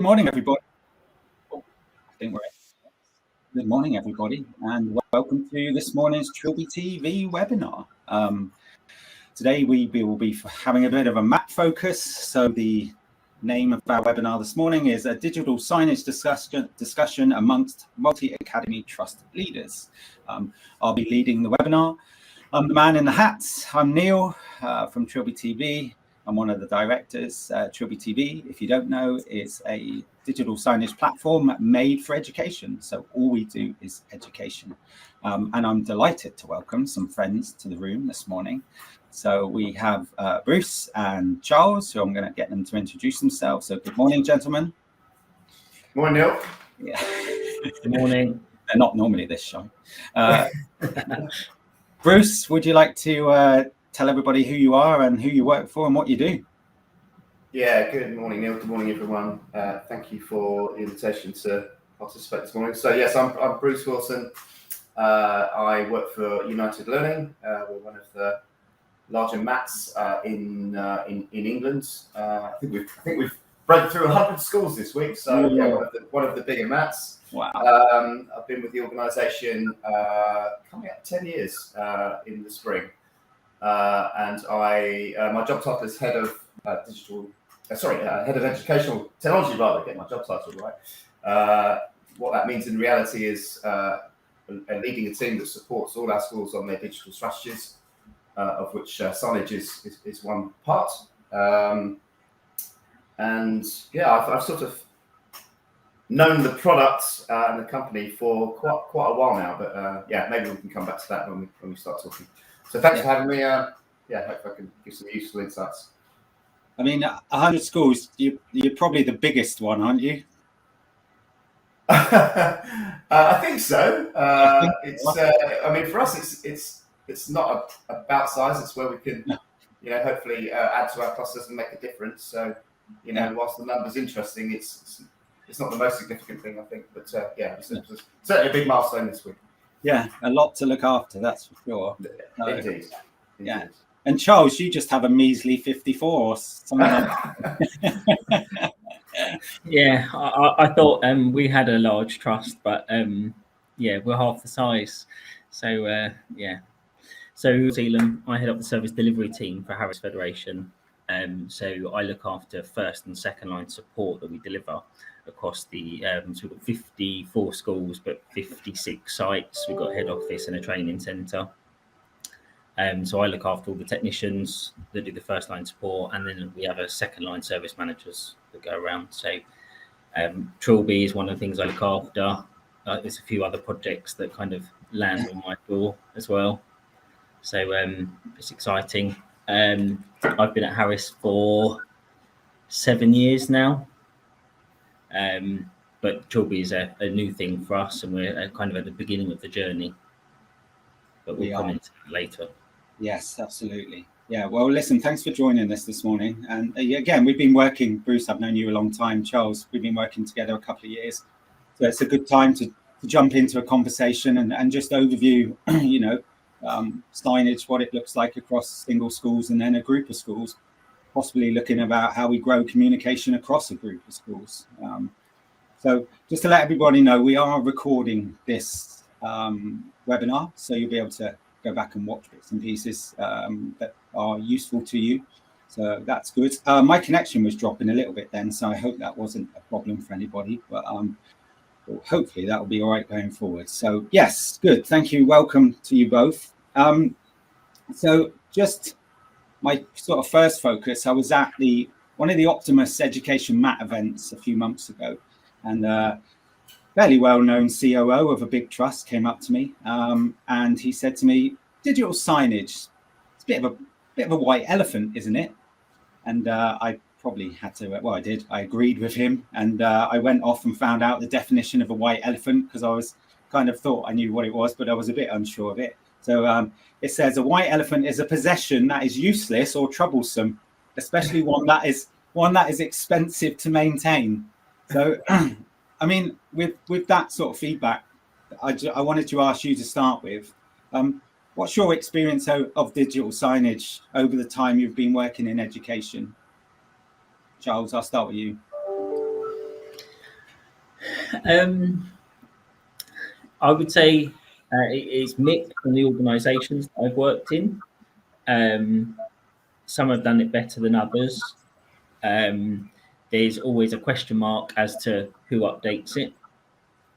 Morning, everybody. I think we're Good morning, everybody, and welcome to this morning's TrilbyTV webinar. Today we will be having a bit of a map focus. So the name of our webinar this morning is a digital signage discussion amongst multi-academy trust leaders. I'll be leading the webinar. I'm the man in the hats. I'm Neil from TrilbyTV. I'm one of the directors. TrilbyTV, if you don't know, is a digital signage platform made for education. So all we do is education. And I'm delighted to welcome some friends to the room this morning. So we have Bruce and Charles, who I'm going to get them to introduce themselves. So good morning, gentlemen. Morning, Neil. Yeah. Good morning. They're not normally this shy. Bruce, would you like to tell everybody who you are and who you work for and what you do? Yeah, good morning, Neil. Good morning, everyone. Thank you for the invitation to participate this morning. So yes, I'm Bruce Wilson. I work for United Learning. We're one of the larger MATs in England. I think we've broken through 100 schools this week. So yeah, one of the bigger MATs. Wow. I've been with the organisation coming up 10 years in the spring, and my job title is head of head of educational technology. Rather, get my job title right. What that means in reality is leading a team that supports all our schools on their digital strategies, of which Signage is one part. And yeah, I've sort of known the product and the company for quite a while now, but yeah, maybe we can come back to that when we start talking. So thanks for having me. Yeah, hope I can give some useful insights. I mean, 100 schools, you're probably the biggest one, aren't you? I think so. I mean, for us, it's not about size. It's where we can, hopefully add to our clusters and make a difference. So, whilst the number's interesting, it's not the most significant thing, I think. But yeah, it's certainly a big milestone this week. Yeah, a lot to look after, that's for sure. Indeed. Yeah. And Charles, you just have a measly 54 or something like that. Yeah, I thought we had a large trust, but yeah, we're half the size. So yeah. So Ealham, I head up the service delivery team for Harris Federation. So I look after first and second line support that we deliver across the so we've got 54 schools, but 56 sites. We've got a head office and a training centre. So I look after all the technicians that do the first line support, and then we have a second line service managers that go around. So Trilby is one of the things I look after. There's a few other projects that kind of land on my door as well. So it's exciting. I've been at Harris for 7 years now. But Trilby is a new thing for us, and we're kind of at the beginning of the journey. But we'll come into it later. Yes, absolutely. Yeah, well, listen, thanks for joining us this morning. And again, we've been working, Bruce, I've known you a long time. Charles, we've been working together a couple of years. So it's a good time to jump into a conversation and just overview, signage, what it looks like across single schools and then a group of schools, possibly looking about how we grow communication across a group of schools. So just to let everybody know, we are recording this webinar, so you'll be able to go back and watch bits and pieces that are useful to you. So that's good. My connection was dropping a little bit then, so I hope that wasn't a problem for anybody, but hopefully that will be all right going forward. So yes, good. Thank you. Welcome to you both. So just my sort of first focus, I was at one of the Optimus Education MAT events a few months ago, and fairly well-known COO of a big trust came up to me, and he said to me, "Digital signage, it's a bit of a white elephant, isn't it?" And I probably had to. Well, I did. I agreed with him, and I went off and found out the definition of a white elephant because I was kind of thought I knew what it was, but I was a bit unsure of it. So it says a white elephant is a possession that is useless or troublesome, especially one that is expensive to maintain. So. I mean, with that sort of feedback, I wanted to ask you to start with, what's your experience of digital signage over the time you've been working in education? Charles, I'll start with you. I would say it's mixed from the organisations I've worked in. Some have done it better than others. There's always a question mark as to who updates it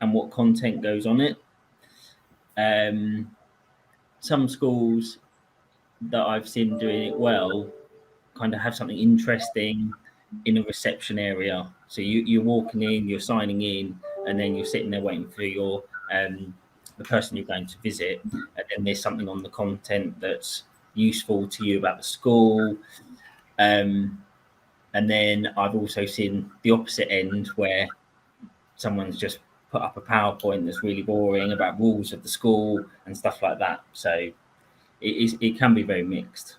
and what content goes on it. Some schools that I've seen doing it well kind of have something interesting in a reception area. So you're walking in, you're signing in, and then you're sitting there waiting for your the person you're going to visit, and then there's something on the content that's useful to you about the school. And then I've also seen the opposite end where someone's just put up a PowerPoint that's really boring about rules of the school and stuff like that. So it can be very mixed.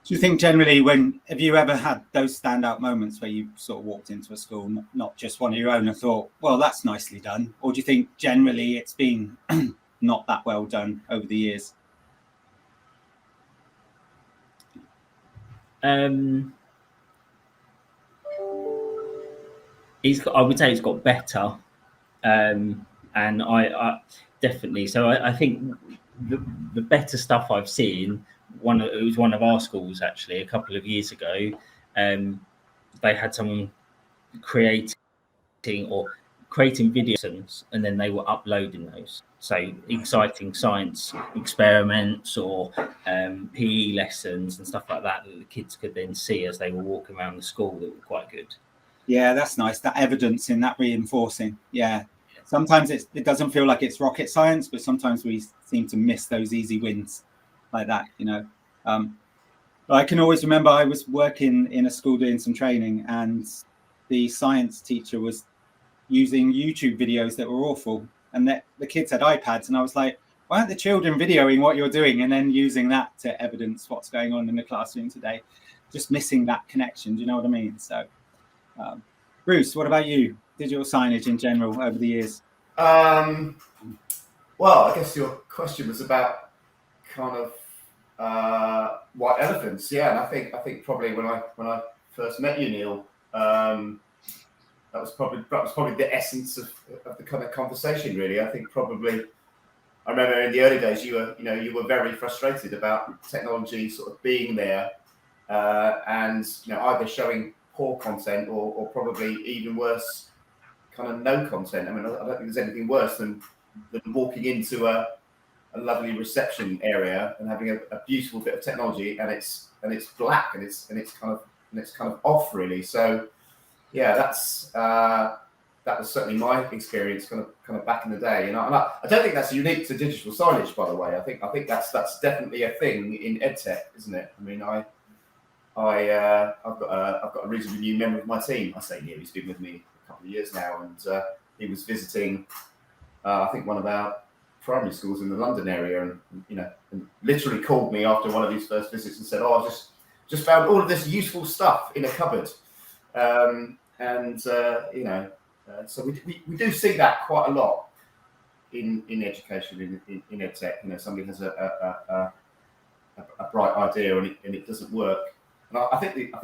Do you think generally, have you ever had those standout moments where you sort of walked into a school, not just one of your own, and thought, well, that's nicely done? Or do you think generally it's been not that well done over the years? I would say it's got better. And I definitely, so I think the better stuff I've seen, it was one of our schools actually a couple of years ago. They had someone creating videos, and then they were uploading those. So exciting science experiments or PE lessons and stuff like that the kids could then see as they were walking around the school that were quite good. Yeah, that's nice. That evidence in that reinforcing. Yeah. Sometimes it doesn't feel like it's rocket science, but sometimes we seem to miss those easy wins like that, you know. I can always remember I was working in a school doing some training, and the science teacher was using YouTube videos that were awful, and that the kids had iPads, and I was like, why aren't the children videoing what you're doing and then using that to evidence what's going on in the classroom today? Just missing that connection. Do you know what I mean? So, Bruce, what about you? Digital signage in general over the years? Well, I guess your question was about kind of white elephants. Yeah, and I think probably when I first met you, Neil, that was probably the essence of the kind of conversation. Really, I think probably I remember in the early days you were very frustrated about technology sort of being there, and either showing poor content or probably even worse, kind of no content. I mean, I don't think there's anything worse than walking into a lovely reception area and having a beautiful bit of technology and it's black and it's kind of off really. So yeah, that was certainly my experience kind of back in the day. And I don't think that's unique to digital signage, by the way. I think that's definitely a thing in EdTech, isn't it? I mean, I've got a reasonably new member of my team. I say new, he's been with me a couple of years now, and he was visiting I think one of our primary schools in the London area, and and literally called me after one of his first visits and said, "Oh, I've just found all of this useful stuff in a cupboard," so we do see that quite a lot in education in EdTech. Somebody has a bright idea and it doesn't work, and I think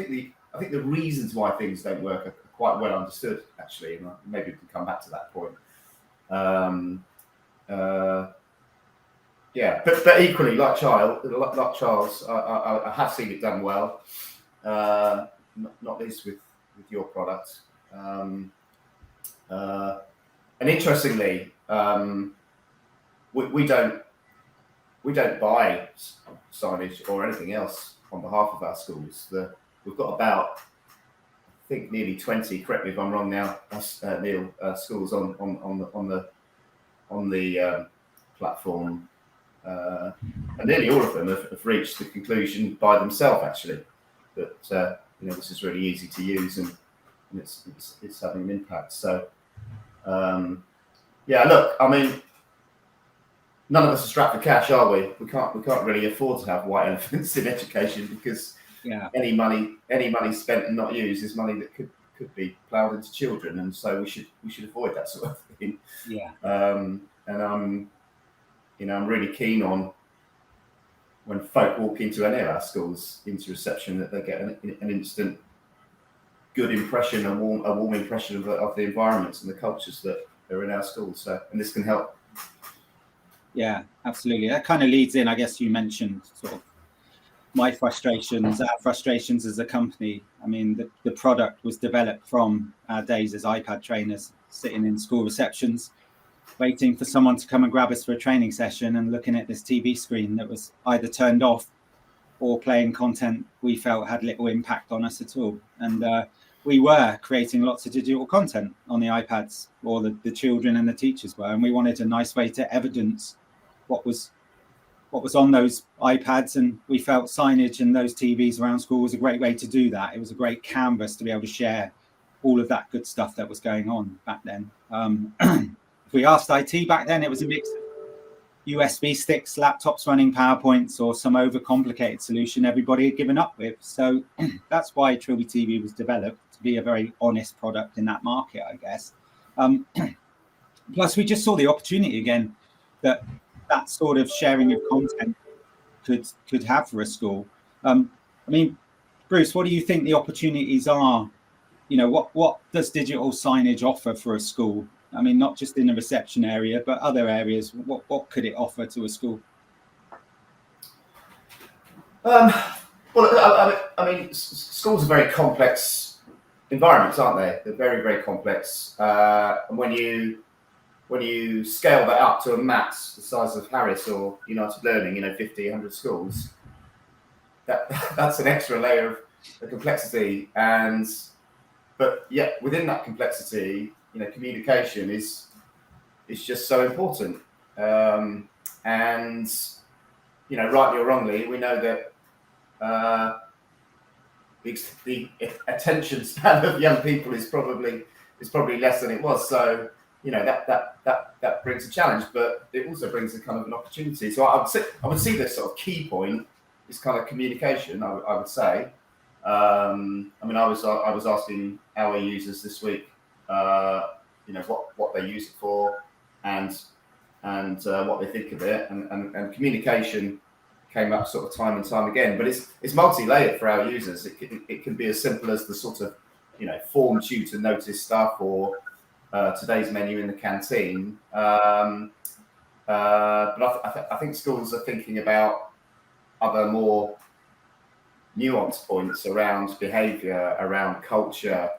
the reasons why things don't work are quite well understood actually, and maybe we can come back to that point. But equally, like Charles, I have seen it done well, not least with your product. And interestingly, we don't buy signage or anything else on behalf of our schools. We've got about, I think, nearly 20. Correct me if I'm wrong now, Neil. Schools on the platform, and nearly all of them have reached the conclusion by themselves, actually, that this is really easy to use and it's having an impact. So, look, I mean, none of us are strapped for cash, are we? We can't really afford to have white elephants in education because any money spent and not used is money that could be ploughed into children, and so we should avoid that sort of thing. Yeah. And I'm really keen on when folk walk into any of our schools into reception that they get an instant good impression, a warm impression of the environments and the cultures that are in our schools. So, and this can help. Yeah, absolutely. That kind of leads in, I guess you mentioned sort of my frustrations, our frustrations as a company. I mean, the product was developed from our days as iPad trainers, sitting in school receptions, waiting for someone to come and grab us for a training session and looking at this TV screen that was either turned off or playing content we felt had little impact on us at all. And we were creating lots of digital content on the iPads, or the children and the teachers were, and we wanted a nice way to evidence what was on those iPads, and we felt signage and those TVs around school was a great way to do that. It was a great canvas to be able to share all of that good stuff that was going on back then. If we asked IT back then, it was a mix of USB sticks, laptops running PowerPoints, or some overcomplicated solution everybody had given up with. So that's why TrilbyTV was developed, to be a very honest product in that market, I guess. Plus, we just saw the opportunity again that sort of sharing of content could have for a school. I mean, Bruce, what do you think the opportunities are? You know, what does digital signage offer for a school? I mean, not just in the reception area, but other areas. What could it offer to a school? Well, I mean, schools are very complex environments, aren't they? They're very, very complex. And when you scale that up to a map the size of Harris or United Learning, 50, 100 schools, that's an extra layer of complexity. But yet within that complexity, communication is just so important. And rightly or wrongly, we know that the attention span of young people is probably less than it was. So that brings a challenge, but it also brings a kind of an opportunity. So I would see this sort of key point is kind of communication. I would say. I mean, I was asking our users this week, what they use it for, and what they think of it, and communication came up sort of time and time again. But it's multi-layered for our users. It can be as simple as the sort of form tutor notice stuff, or today's menu in the canteen. But I think schools are thinking about other more nuanced points around behaviour, around culture,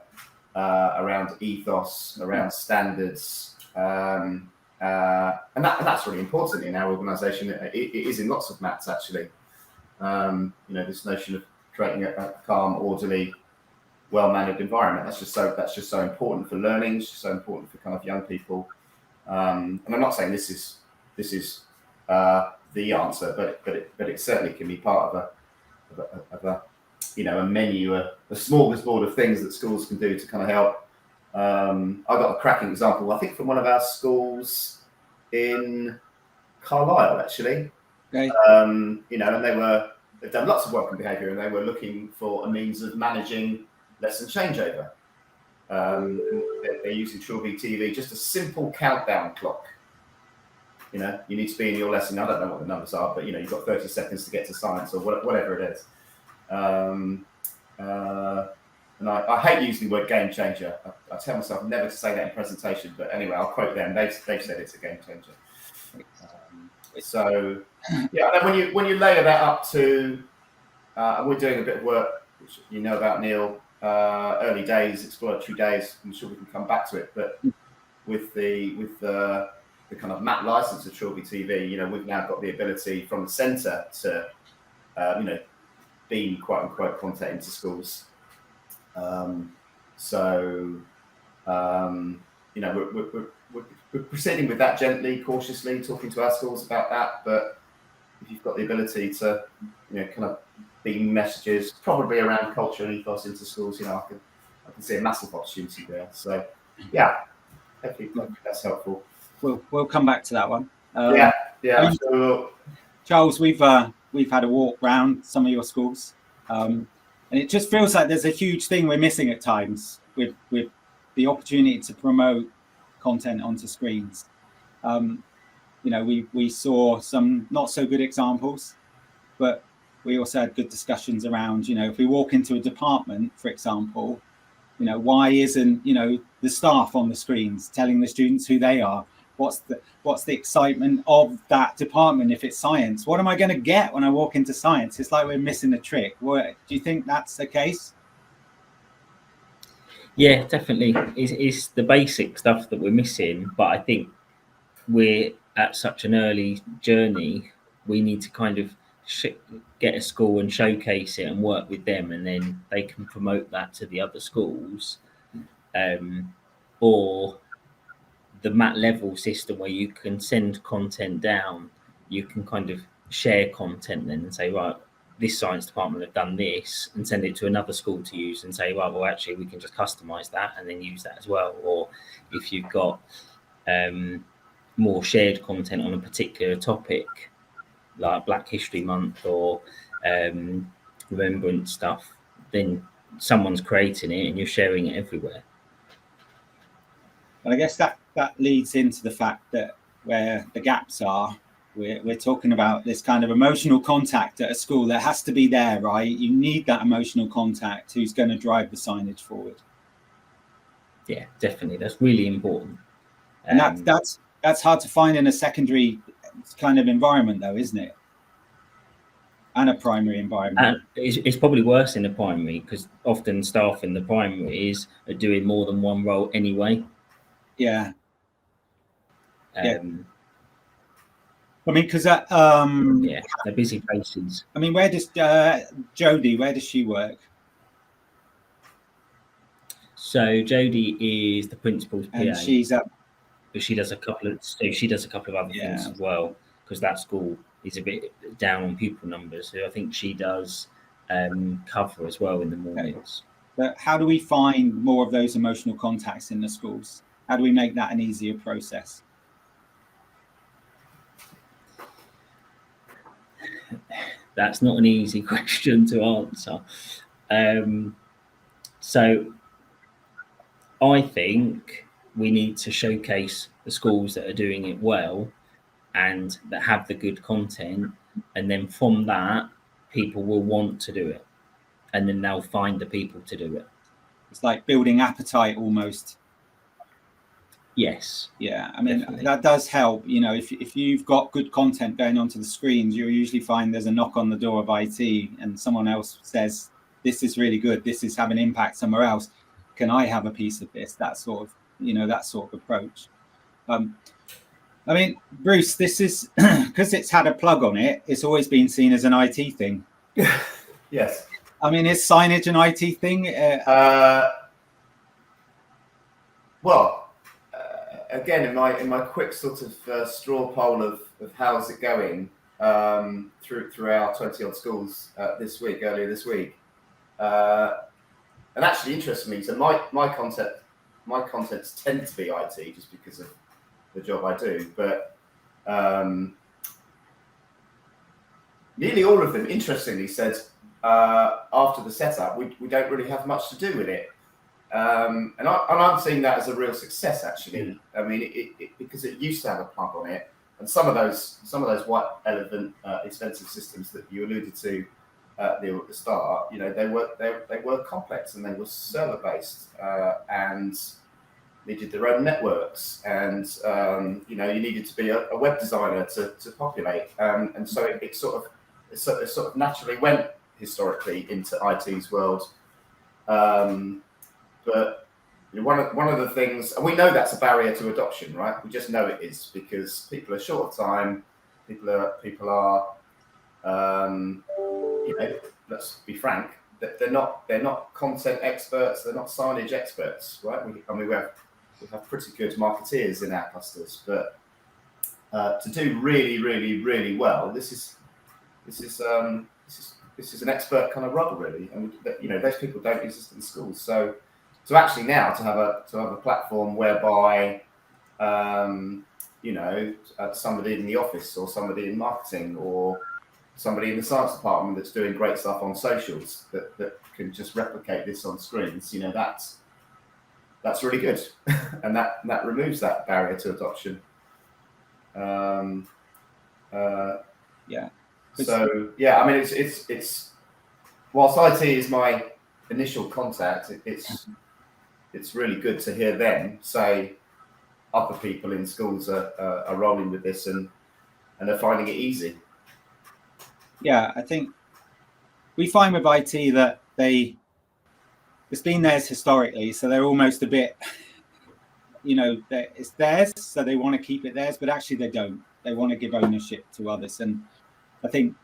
around ethos, around standards, and that's really important in our organisation. It is in lots of maths, actually. This notion of creating a calm, orderly, well-mannered environment. That's just so important for learning. It's just so important for kind of young people. And I'm not saying this is the answer, but it certainly can be part of a menu, a smorgasbord of things that schools can do to kind of help. I got a cracking example, I think, from one of our schools in Carlisle, actually. Okay. And they've done lots of work on behaviour, and they were looking for a means of managing lesson changeover. They're using TrilbyTV, just a simple countdown clock. You need to be in your lesson. I don't know what the numbers are, but you've got 30 seconds to get to science or whatever it is. And I hate using the word game changer. I tell myself never to say that in presentation, but anyway, I'll quote them. They've said it's a game changer. So yeah, and then when you layer that up to, and we're doing a bit of work, which you know about, Neil, early days, exploratory days. I'm sure we can come back to it, but with the kind of map license of TrilbyTV, we've now got the ability from the centre to, beam quote unquote content into schools. We're proceeding with that gently, cautiously, talking to our schools about that. But if you've got the ability to, kind of beam messages, probably around culture and ethos into schools, I can see a massive opportunity there. So yeah, hopefully that's helpful. We'll come back to that one. Yeah. Sure. Charles, we've had a walk round some of your schools, and it just feels like there's a huge thing we're missing at times with the opportunity to promote content onto screens. We saw some not so good examples, but we also had good discussions around, if we walk into a department, for example, why isn't, the staff on the screens telling the students who they are? What's the excitement of that department? If it's science, what am I going to get when I walk into science? It's like we're missing a trick. Do you think that's the case? Yeah, definitely. It's the basic stuff that we're missing, but I think we're at such an early journey. We need to kind of get a school and showcase it and work with them, and then they can promote that to the other schools, or the mat level system where you can send content down. You can kind of share content then and say, right, this science department have done this, and send it to another school to use and say, right, well, actually, we can just customize that and then use that as well. Or if you've got more shared content on a particular topic, like Black History Month or remembrance stuff, then someone's creating it and you're sharing it everywhere. And I guess that leads into the fact that where the gaps are, we're talking about this kind of emotional contact at a school that has to be there, right? You need that emotional contact who's going to drive the signage forward. Yeah, definitely. That's really important. And that's hard to find in a secondary kind of environment, though, isn't it? And a primary environment. It's probably worse in the primary because often staff in the primaries are doing more than one role anyway. Yeah. Yeah. I mean, because they're busy places. I mean, where does Jodie? Where does she work? So Jodie is the principal's PA, and she's up. But she does a couple of other things as well, because that school is a bit down on pupil numbers. So I think she does cover as well in the mornings. But how do we find more of those emotional contacts in the schools? How do we make that an easier process? That's not an easy question to answer. So I think we need to showcase the schools that are doing it well and that have the good content. And then from that, people will want to do it. And then they'll find the people to do it. It's like building appetite almost. Yes. Yeah, I mean, definitely. That does help. If you've got good content going onto the screens, you'll usually find there's a knock on the door of IT and someone else says, this is really good. This is having impact somewhere else. Can I have a piece of this? That sort of approach. I mean, Bruce, this is because it's had a plug on it. It's always been seen as an IT thing. Yes. I mean, is signage an IT thing? Again, in my quick sort of straw poll of how's it going through our 20-odd schools earlier this week, and actually interestingly, so my contents tend to be IT just because of the job I do, but nearly all of them, interestingly, said after the setup, we don't really have much to do with it. And I'm seeing that as a real success, actually. I mean, it because it used to have a plug on it, and some of those white elephant expensive systems that you alluded to at the start, they were complex and they were server based, and they did their own networks, and you needed to be a web designer to populate, and so it sort of naturally went historically into IT's world. But one of the things, and we know that's a barrier to adoption, right? We just know it is because people are short of time. People are let's be frank, they're not content experts. They're not signage experts, right? We have pretty good marketeers in our clusters, but to do really, really, really well, this is an expert kind of role, really, and those people don't exist in schools. So actually now to have a platform whereby somebody in the office or somebody in marketing or somebody in the science department that's doing great stuff on socials that can just replicate this on screens, that's really good, and that removes that barrier to adoption. Yeah. So yeah, I mean, it's whilst IT is my initial contact, it's really good to hear them say other people in schools are rolling with this and are finding it easy. Yeah, I think we find with IT that it's been theirs historically, so they're almost a bit, it's theirs, so they want to keep it theirs, but actually they don't. They want to give ownership to others. And I think,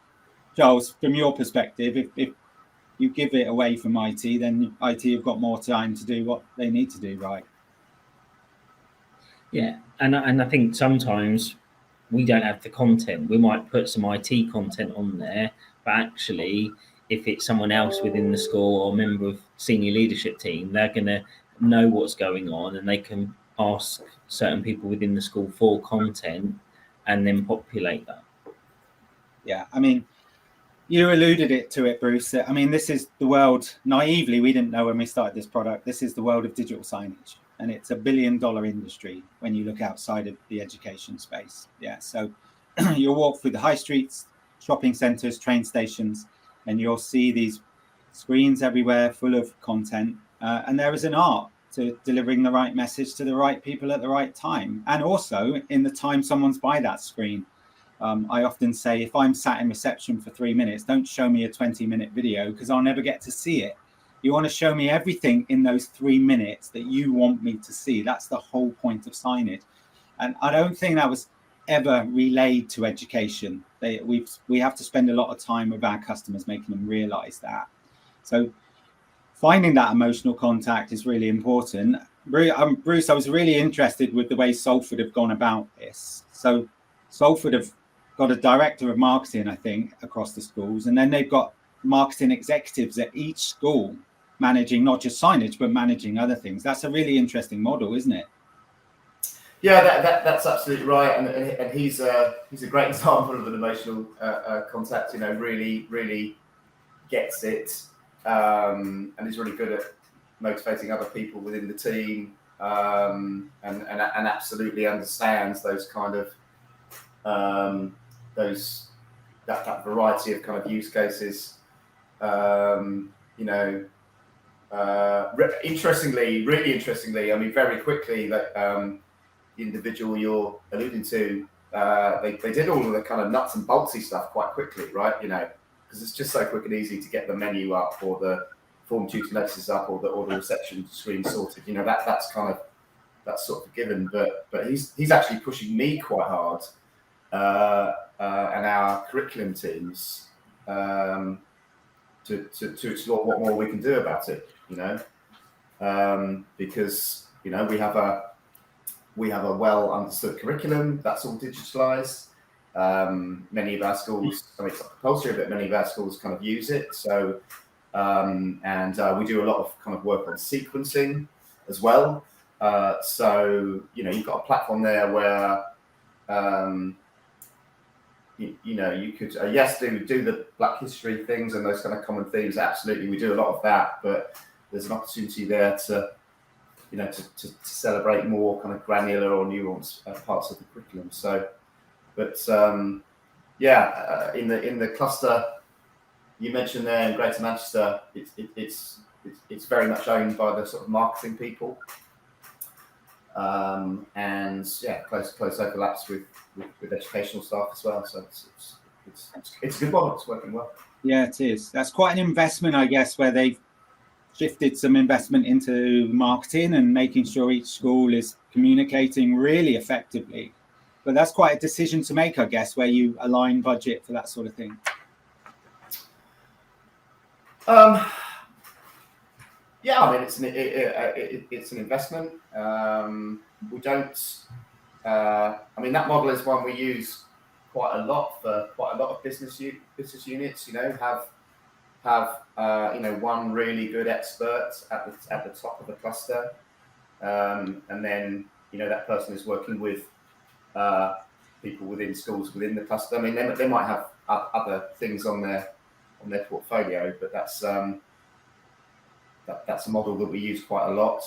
Charles, from your perspective, if you give it away from IT, then IT have got more time to do what they need to do, right? Yeah, and I think sometimes we don't have the content. We might put some IT content on there, but actually, if it's someone else within the school or a member of senior leadership team, they're going to know what's going on, and they can ask certain people within the school for content and then populate that. Yeah, I mean, you alluded to it, Bruce. I mean, this is the world, naively, we didn't know when we started this product, this is the world of digital signage. And it's $1 billion industry when you look outside of the education space. Yeah, so you'll walk through the high streets, shopping centres, train stations, and you'll see these screens everywhere full of content. And there is an art to delivering the right message to the right people at the right time. And also in the time someone's by that screen. I often say, if I'm sat in reception for 3 minutes, don't show me a 20-minute video because I'll never get to see it. You want to show me everything in those 3 minutes that you want me to see. That's the whole point of signage. And I don't think that was ever relayed to education. We have to spend a lot of time with our customers making them realize that. So finding that emotional contact is really important. Bruce, I was really interested with the way Salford have gone about this. So Salford have got a director of marketing, I think, across the schools, and then they've got marketing executives at each school managing not just signage but managing other things. That's a really interesting model, isn't it? Yeah, that's absolutely right, and he's a great example of an emotional contact. Really gets it, and is really good at motivating other people within the team, and absolutely understands those kind of that variety of kind of use cases. Really interestingly, I mean, very quickly, that the individual you're alluding to, they did all of the kind of nuts and boltsy stuff quite quickly, right? Because it's just so quick and easy to get the menu up or the form duty notices up or the reception screen sorted. That's sort of given. But he's actually pushing me quite hard, and our curriculum teams, to explore what more we can do about it. Because we have a well understood curriculum that's all digitalized. Many of our schools, I mean, it's not compulsory, but many of our schools kind of use it. So, we do a lot of kind of work on sequencing as well. So, you've got a platform there where, you could, yes, do the Black History things and those kind of common themes. Absolutely, we do a lot of that, but there's an opportunity there to celebrate more kind of granular or nuanced parts of the curriculum. So, but in the cluster you mentioned there in Greater Manchester, it's very much owned by the sort of marketing people, and close overlaps with educational staff as well. So it's a good model. It's working well. Yeah, it is. That's quite an investment, I guess, where they've shifted some investment into marketing and making sure each school is communicating really effectively. But that's quite a decision to make, I guess, where you align budget for that sort of thing. Yeah, I mean, it's an investment. We don't. I mean, that model is one we use quite a lot for quite a lot of business units. Have one really good expert at the top of the cluster, and then that person is working with people within schools within the cluster. I mean, they might have other things on their portfolio, but that's a model that we use quite a lot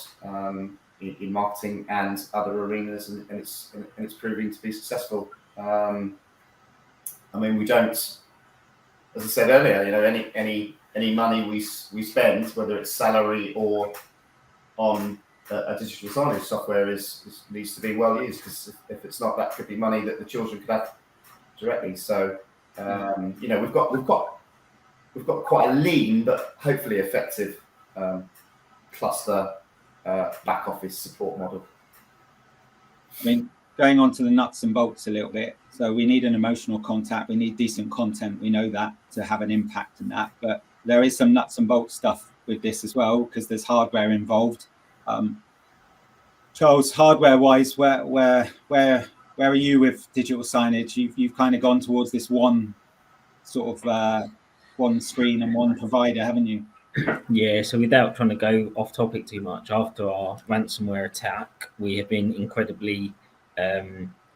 in marketing and other arenas, and it's proving to be successful. I mean, we don't, as I said earlier, any money we spend, whether it's salary or on a digital signage software needs to be well used, because if it's not, that could be money that the children could have directly. So you know, we've got quite a lean but hopefully effective cluster back office support model. I mean, going on to the nuts and bolts a little bit. So we need an emotional contact. We need decent content. We know that to have an impact in that. But there is some nuts and bolts stuff with this as well, because there's hardware involved. Charles, hardware-wise, where are you with digital signage? You've kind of gone towards this one sort of one screen and one provider, haven't you? Yeah, so without trying to go off topic too much, after our ransomware attack, we have been incredibly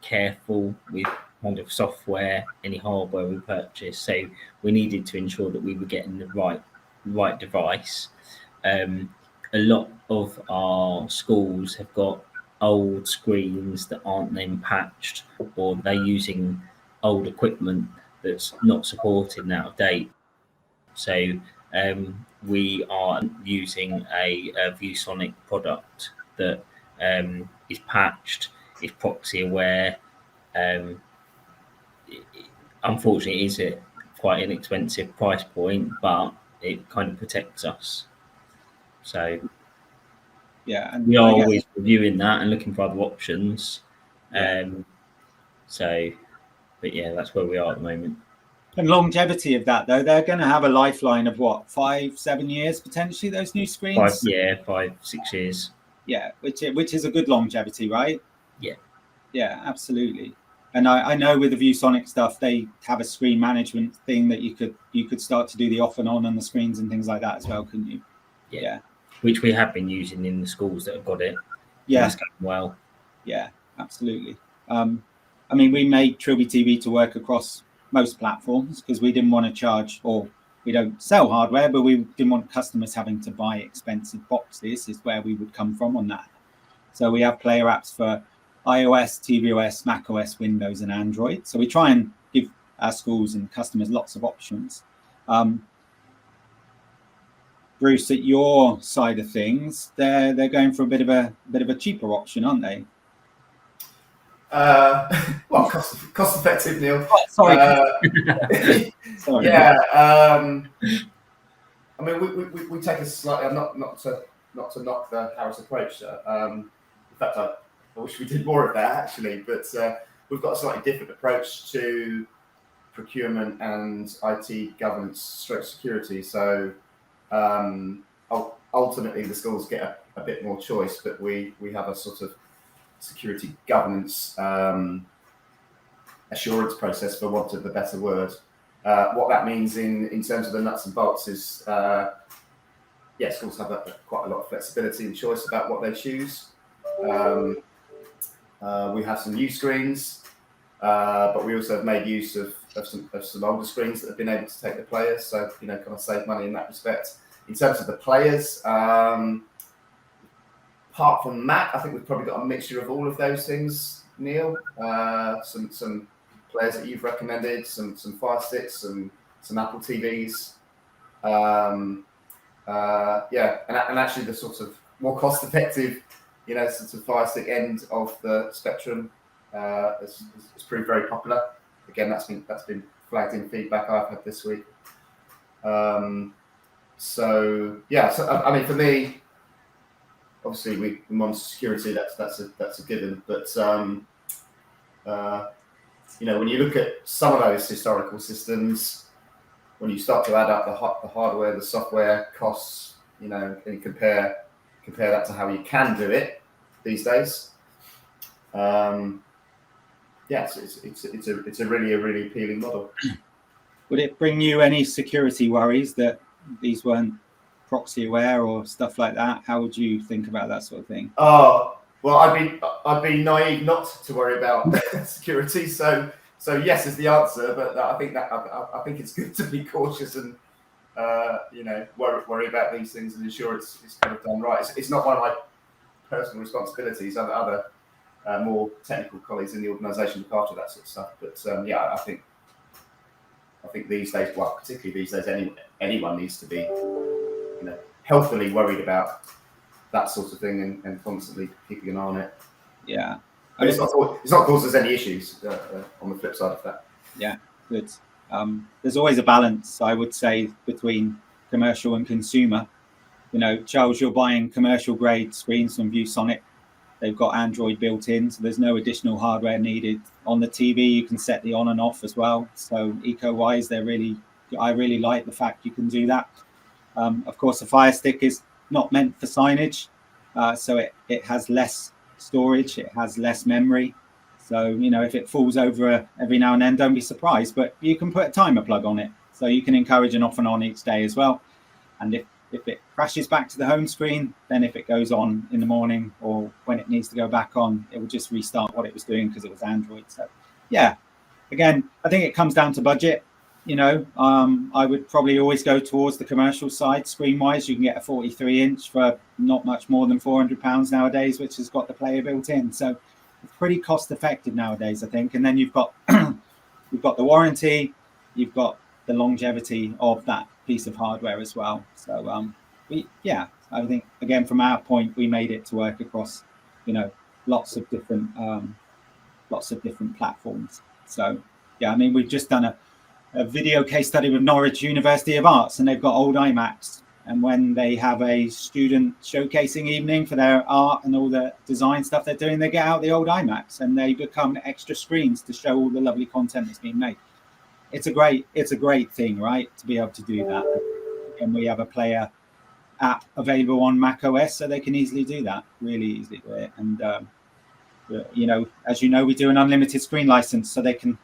careful with kind of software, any hardware we purchase. So we needed to ensure that we were getting the right device. A lot of our schools have got old screens that aren't then patched, or they're using old equipment that's not supported and out of date. So we are using a ViewSonic product that is patched, is proxy aware. Unfortunately, it is at quite an expensive price point, but it kind of protects us. So yeah, and we are always reviewing that and looking for other options. Yeah. But yeah, that's where we are at the moment. And longevity of that, though, they're going to have a lifeline of what, 5-7 years potentially, those new screens? 5-6 years. Yeah, which is a good longevity, right? Yeah, absolutely. And I know with the ViewSonic stuff, they have a screen management thing that you could start to do the off and on the screens and things like that as well, couldn't you? Yeah. Which we have been using in the schools that have got it. Yeah. That's going well. Yeah, absolutely. I mean, we made TrilbyTV to work across most platforms because we didn't want to charge, or we don't sell hardware, but we didn't want customers having to buy expensive boxes, is where we would come from on that. So we have player apps for iOS, tvOS, macOS, Windows, and Android. So we try and give our schools and customers lots of options. Bruce, at your side of things, they're going for a bit of a cheaper option, aren't they? Well, cost effective, Neil. Oh, sorry. Sorry. Yeah. I mean, we take a slightly not to knock the Harris approach. In fact, I wish we did more of that actually, but we've got a slightly different approach to procurement and IT governance, security. So ultimately, the schools get a bit more choice, but we have a sort of security governance assurance process, for want of a better word. What that means in terms of the nuts and bolts is, schools have quite a lot of flexibility and choice about what they choose. We have some new screens, but we also have made use of some older screens that have been able to take the players, so kind of save money in that respect. In terms of the players, apart from Mac, I think we've probably got a mixture of all of those things, Neil. Some players that you've recommended, some Fire Sticks, some Apple TVs. And actually the sort of more cost-effective, sort of Fire Stick end of the spectrum has proved very popular. Again, that's been flagged in feedback I've had this week. So I mean, for me, obviously we monitor security. That's a given. But when you look at some of those historical systems, when you start to add up the hardware, the software costs, and you compare that to how you can do it these days. It's a really appealing model. Would it bring you any security worries that these weren't proxy aware or stuff like that? How would you think about that sort of thing? Oh, well, I'd be naive not to worry about security. So yes is the answer, but I think it's good to be cautious and worry about these things and ensure it's kind of done right. It's not one of my personal responsibilities. Other more technical colleagues in the organisation look after that sort of stuff. But I think these days, well, particularly these days, anyone needs to be healthily worried about that sort of thing, and constantly keeping an eye on it. Yeah. But it's not caused us any issues on the flip side of that. Yeah, good. There's always a balance, I would say, between commercial and consumer. You know, Charles, you're buying commercial grade screens from ViewSonic. They've got Android built in, so there's no additional hardware needed. On the TV, you can set the on and off as well. So eco-wise, I really like the fact you can do that. Of course, the Fire Stick is not meant for signage, so it has less storage, it has less memory. So, you know, if it falls over every now and then, don't be surprised, but you can put a timer plug on it. So you can encourage an off and on each day as well. And if it crashes back to the home screen, then if it goes on in the morning or when it needs to go back on, it will just restart what it was doing because it was Android. So yeah, again, I think it comes down to budget. You know, I would probably always go towards the commercial side. Screen wise, you can get a 43-inch for not much more than £400 nowadays, which has got the player built in. So it's pretty cost effective nowadays, I think. And then you've got you've got the warranty, you've got the longevity of that piece of hardware as well. So I think again from our point, we made it to work across, you know, lots of different platforms. So yeah, I mean, we've just done a video case study with Norwich University of Arts, and they've got old iMacs. And when they have a student showcasing evening for their art and all the design stuff they're doing, they get out the old iMacs and they become extra screens to show all the lovely content that's being made. It's a great thing, right, to be able to do that. And we have a player app available on Mac OS, so they can easily do that, really easily do it. And you know, as you know, we do an unlimited screen license, so they can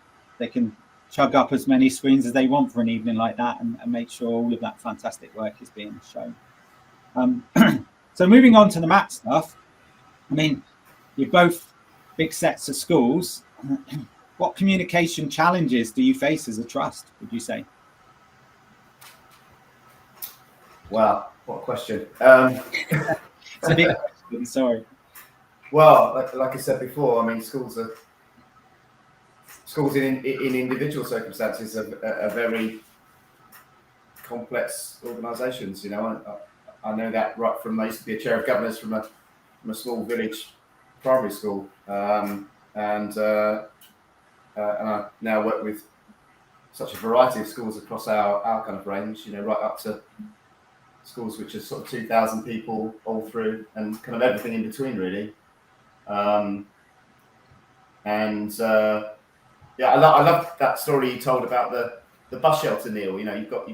chug up as many screens as they want for an evening like that, and make sure all of that fantastic work is being shown. So moving on to the map stuff, I mean, you're both big sets of schools. What communication challenges do you face as a trust, would you say? Wow, what a question. It's a big question, sorry. Well, like I said before, I mean, schools in individual circumstances are very complex organisations. You know, I know that right from I used to be a chair of governors from a small village primary school, and I now work with such a variety of schools across our kind of range. You know, right up to schools which are sort of 2,000 people all through, and kind of everything in between, really. Yeah, I love that story you told about the bus shelter, Neil. You know, you've got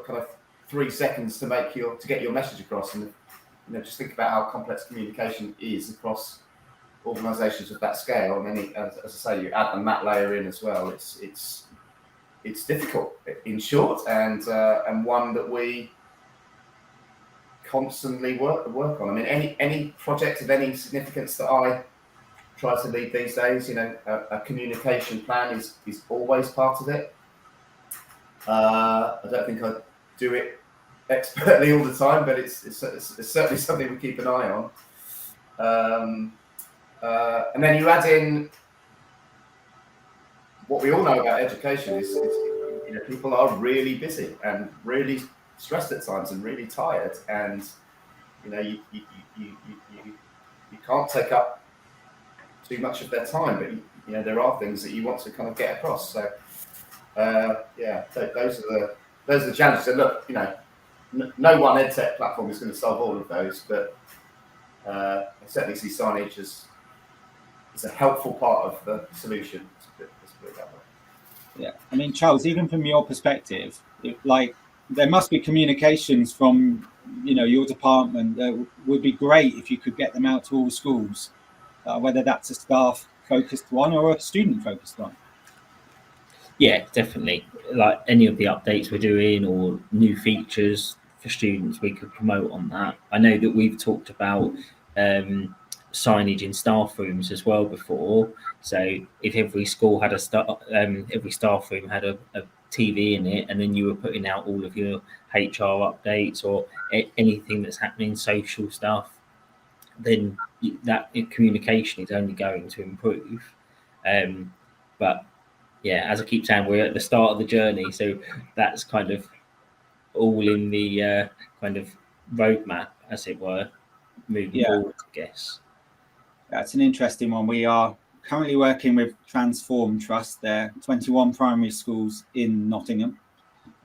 kind of 3 seconds to get your message across, and you know, just think about how complex communication is across organisations of that scale. I mean, as I say, you add the map layer in as well. It's difficult, in short, and one that we constantly work on. I mean, any project of any significance that I try to lead these days, you know, a communication plan is always part of it. I don't think I do it expertly all the time, but it's certainly something we keep an eye on. And then you add in what we all know about education is you know, people are really busy and really stressed at times and really tired, and you know, you can't take up too much of their time, but you know, there are things that you want to kind of get across. So yeah, those are the challenges. And look, you know, no one edtech platform is going to solve all of those, but I certainly see Signage as a helpful part of the solution. Let's put it that way. Yeah, I mean, Charles, even from your perspective, there must be communications from, you know, your department that would be great if you could get them out to all schools, whether that's a staff focused one or a student focused one. Yeah, definitely. Like any of the updates we're doing or new features for students, we could promote on that. I know that we've talked about signage in staff rooms as well before. So if every school had every staff room had a TV in it, and then you were putting out all of your HR updates or anything that's happening, social stuff, then that communication is only going to improve. But yeah, as I keep saying, we're at the start of the journey, so that's kind of all in the kind of roadmap. as it were, moving Yeah. forward, I guess. That's an interesting one. We are currently working with Transform Trust. There are 21 primary schools in Nottingham,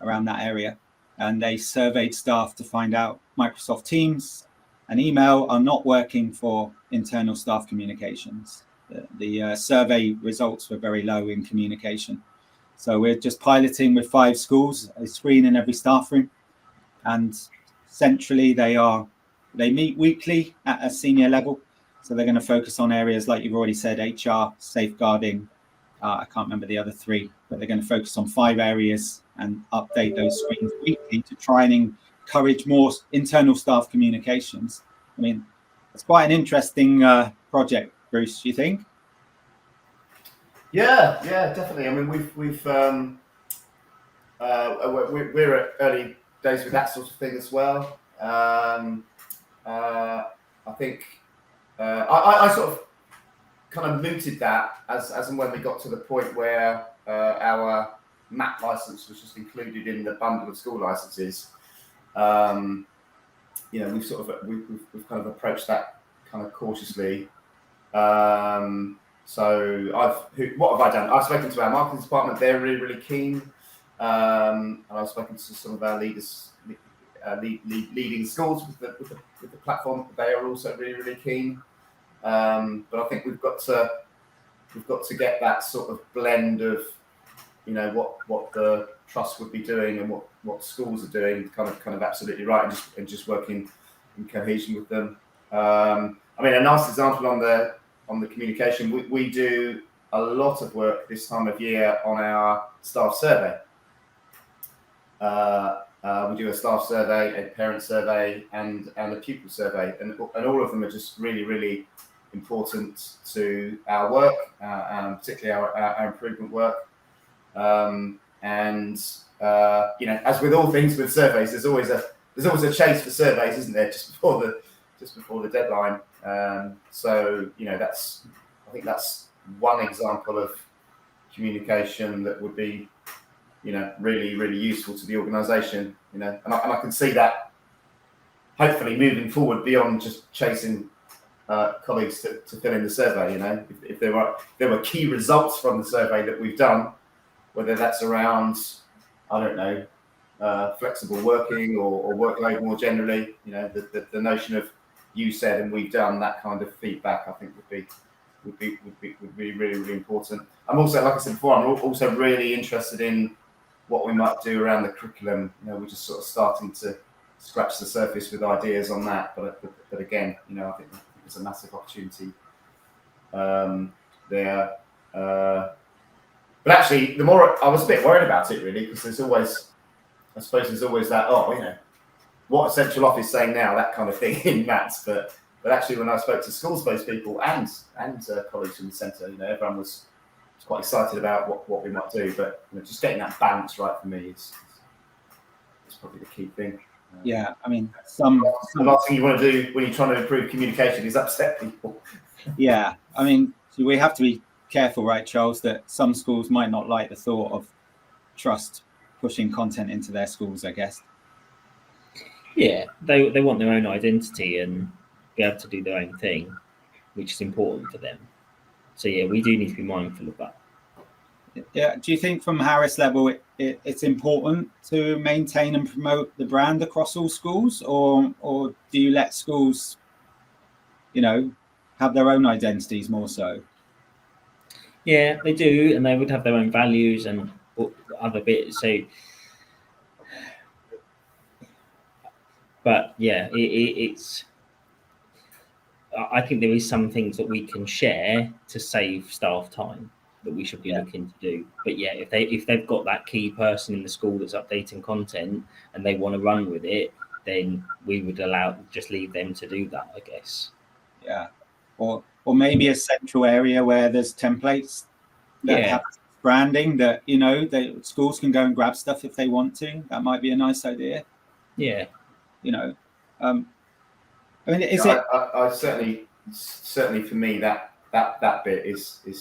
around that area, and they surveyed staff to find out Microsoft Teams and email are not working for internal staff communications. The survey results were very low in communication. So we're just piloting with 5 schools, a screen in every staff room, and centrally they meet weekly at a senior level. So they're going to focus on areas like you've already said, HR, safeguarding. I can't remember the other 3, but they're going to focus on 5 areas and update those screens weekly to try and encourage more internal staff communications. I mean, it's quite an interesting project, Bruce, do you think? Yeah, definitely. I mean, we're at early days with that sort of thing as well. I think I sort of kind of mooted that as and when we got to the point where our MAP license was just included in the bundle of school licenses. You know, we've kind of approached that kind of cautiously. So what have I done? I've spoken to our marketing department. They're really keen. And I've spoken to some of our leaders, leading schools with the platform. They are also really keen. But I think we've got to get that sort of blend of, you know, what the trust would be doing and what schools are doing, kind of absolutely right, and just working in cohesion with them. I mean, a nice example on the communication, we do a lot of work this time of year on our staff survey. We do a staff survey, a parent survey, and a pupil survey, and all of them are just really important to our work, particularly our improvement work. You know, as with all things with surveys, there's always a chase for surveys, isn't there? Just before the deadline. So you know, I think that's one example of communication that would be, you know, really useful to the organisation. You know, and I can see that hopefully moving forward beyond just chasing colleagues to fill in the survey. You know, if there were key results from the survey that we've done, whether that's around, I don't know, flexible working or workload more generally, you know, the notion of you said and we've done, that kind of feedback, I think would be really important. I'm also, like I said before, I'm also really interested in what we might do around the curriculum. You know, we're just sort of starting to scratch the surface with ideas on that, but again, you know, I think there's a massive opportunity there. But actually, the more I was a bit worried about it, really, because there's always that, oh, you know, what a central office saying now, that kind of thing in maths. But actually, when I spoke to schools-based people and colleagues from the centre, you know, everyone was quite excited about what we might do. But you know, just getting that balance right for me is probably the key thing. Yeah, I mean, the last thing you want to do when you're trying to improve communication is upset people. Yeah, I mean, we have to be careful, right, Charles, that some schools might not like the thought of trust pushing content into their schools, I guess. Yeah, they want their own identity and be able to do their own thing, which is important for them. So yeah, we do need to be mindful of that. Yeah. Do you think from Harris level it's important to maintain and promote the brand across all schools, or do you let schools, you know, have their own identities more so? Yeah, they do, and they would have their own values and other bits. So, but yeah, it's. I think there is some things that we can share to save staff time that we should be looking to do. But yeah, if they've got that key person in the school that's updating content and they want to run with it, then we would just leave them to do that, I guess. Yeah, or maybe a central area where there's templates that have branding that, you know, schools can go and grab stuff if they want to. That might be a nice idea. Yeah, you know, I mean, I certainly for me that bit is a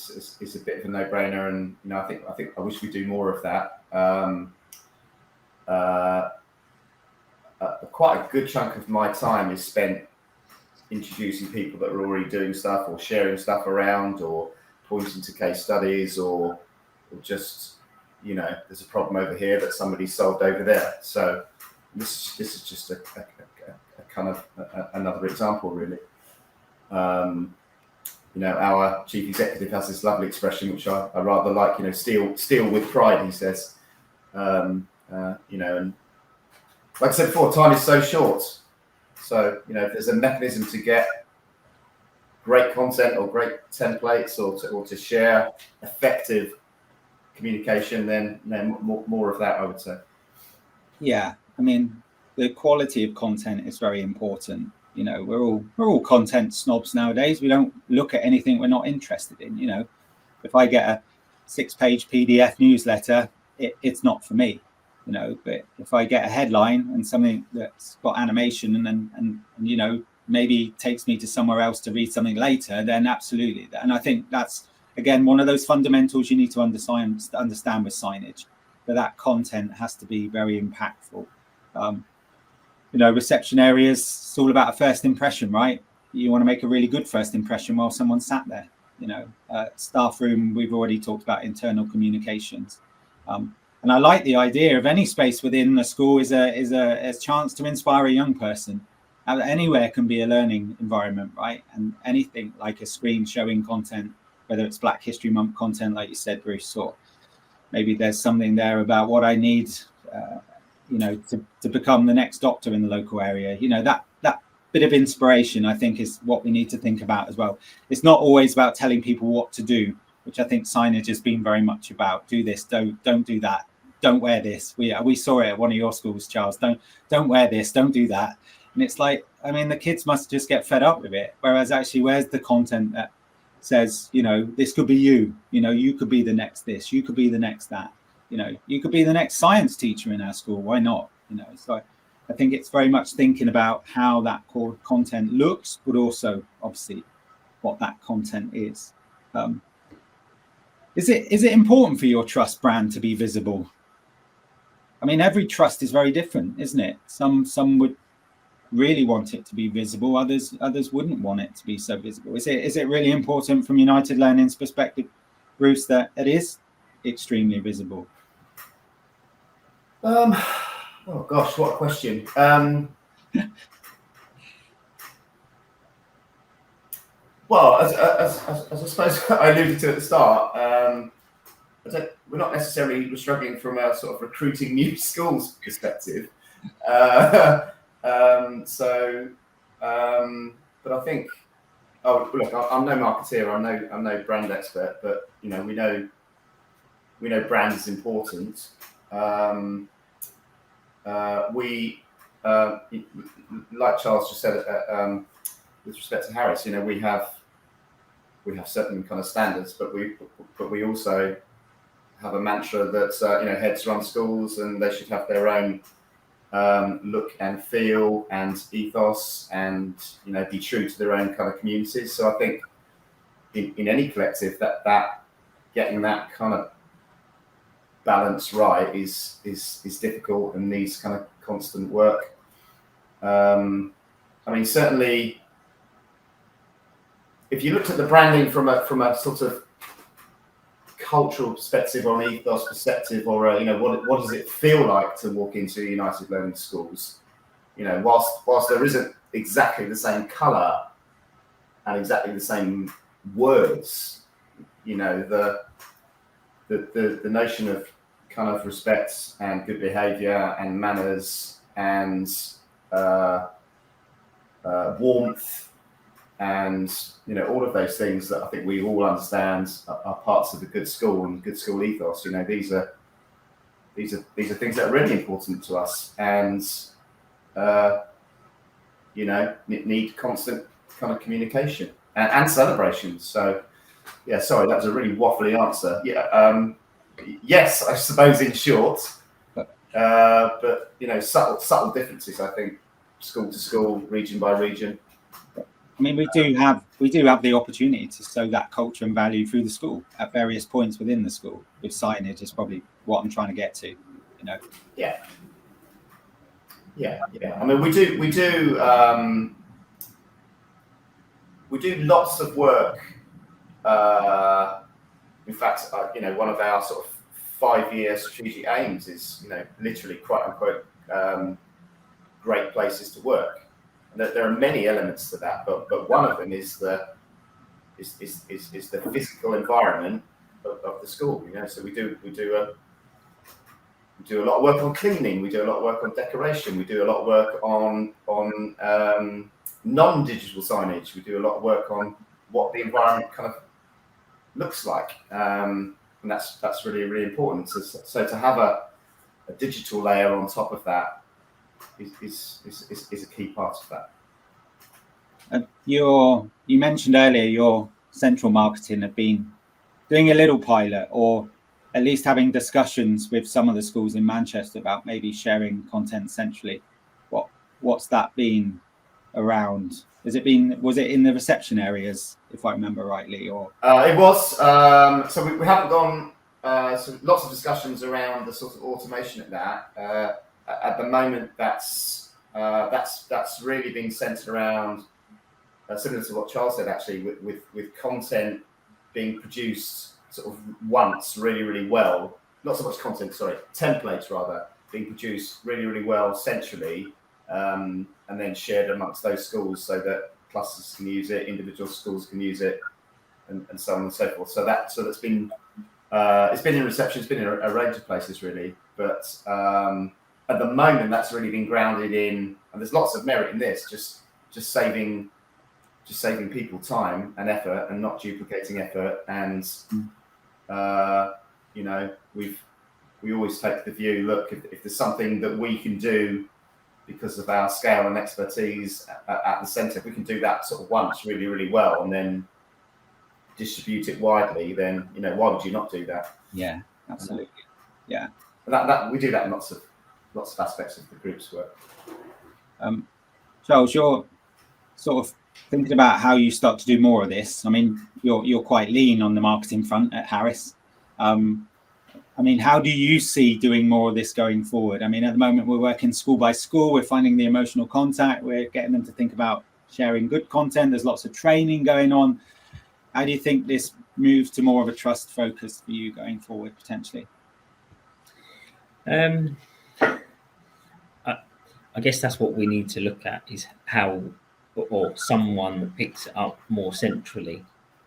bit of a no-brainer, and you know, I wish we do more of that. quite a good chunk of my time is spent introducing people that are already doing stuff or sharing stuff around or pointing to case studies or just, there's a problem over here that somebody solved over there. So this is just a kind of another example, really. Our chief executive has this lovely expression, which I rather like, steal with pride, he says. And like I said before, time is so short. So, if there's a mechanism to get great content or great templates or to share effective communication, then more of that, I would say. Yeah, I mean, the quality of content is very important. We're all content snobs nowadays. We don't look at anything we're not interested in. If I get a 6-page PDF newsletter, it's not for me. But if I get a headline and something that's got animation and maybe takes me to somewhere else to read something later, then absolutely. And I think that's, again, one of those fundamentals you need to understand with signage, that content has to be very impactful. Reception areas, it's all about a first impression, right? You want to make a really good first impression while someone's sat there. Staff room, we've already talked about internal communications. And I like the idea of any space within a school is a chance to inspire a young person. Anywhere can be a learning environment, right? And anything like a screen showing content, whether it's Black History Month content, like you said, Bruce, or maybe there's something there about what I need, to become the next doctor in the local area. That bit of inspiration, I think, is what we need to think about as well. It's not always about telling people what to do, which I think signage has been very much about. Do this, don't do that. Don't wear this. We saw it at one of your schools, Charles. Don't wear this. Don't do that. And it's like, I mean, the kids must just get fed up with it. Whereas actually, where's the content that says, this could be you. You could be the next this. You could be the next that. You could be the next science teacher in our school. Why not? So I think it's very much thinking about how that core content looks, but also obviously what that content is. Is it important for your trust brand to be visible? I mean, every trust is very different, isn't it? Some would really want it to be visible. Others wouldn't want it to be so visible. Is it really important from United Learning's perspective, Bruce, that it is extremely visible? Oh gosh, what a question. Well, as I suppose I alluded to at the start, we're not necessarily struggling from a sort of recruiting new schools perspective. But I think, look, I'm no marketeer, I'm no brand expert, but we know brand is important. We, like Charles just said, with respect to Harris, we have certain kind of standards, but we also have a mantra that heads run schools and they should have their own look and feel and ethos and be true to their own kind of communities. So I think in any collective that getting that kind of balance right is difficult and needs kind of constant work. I mean, certainly, if you looked at the branding from a sort of cultural perspective or an ethos perspective, or what does it feel like to walk into United Learning schools? Whilst there isn't exactly the same colour and exactly the same words, the notion of kind of respect and good behaviour and manners and warmth and all of those things that I think we all understand are parts of the good school and good school ethos. These are things that are really important to us and need constant kind of communication and celebration. So yeah, sorry, that was a really waffly answer. Yeah, yes, I suppose in short, but subtle differences. I think school to school, region by region. I mean, we do have the opportunity to sow that culture and value through the school at various points within the school. With signage is probably what I'm trying to get to. Yeah. Yeah. I mean, we do lots of work. In fact, one of our sort of 5-year strategic aims is, literally quote unquote, great places to work. And there are many elements to that, but one of them is the physical environment of the school. So we do a lot of work on cleaning. We do a lot of work on decoration. We do a lot of work on non-digital signage. We do a lot of work on what the environment kind of looks like, and that's really, really important. So to have a digital layer on top of that is a key part of that. You mentioned earlier your central marketing have been doing a little pilot, or at least having discussions with some of the schools in Manchester about maybe sharing content centrally. What's that been around? Was it in the reception areas, if I remember rightly, or? It was. So we haven't gone. So lots of discussions around the sort of automation of that. At the moment, that's really being centered around, similar to what Charles said, actually, with content being produced sort of once really, really well. Not so much content, sorry, templates rather, being produced really, really well centrally, and then shared amongst those schools so that clusters can use it, individual schools can use it, and so on and so forth. So that's been it's been in reception, it's been in a range of places really, but at the moment that's really been grounded in, and there's lots of merit in this, just saving people time and effort and not duplicating effort. And we always take the view, look, if there's something that we can do because of our scale and expertise at the centre, if we can do that sort of once really, really well and then distribute it widely, then why would you not do that? Yeah, absolutely. Yeah, that we do that in lots of aspects of the group's work. Charles, you're sort of thinking about how you start to do more of this. I mean, you're quite lean on the marketing front at Harris. I mean, how do you see doing more of this going forward? I mean, at the moment we're working school by school. We're finding the emotional contact. We're getting them to think about sharing good content. There's lots of training going on. How do you think this moves to more of a trust focus for you going forward, potentially? I guess that's what we need to look at, is how, or someone that picks it up more centrally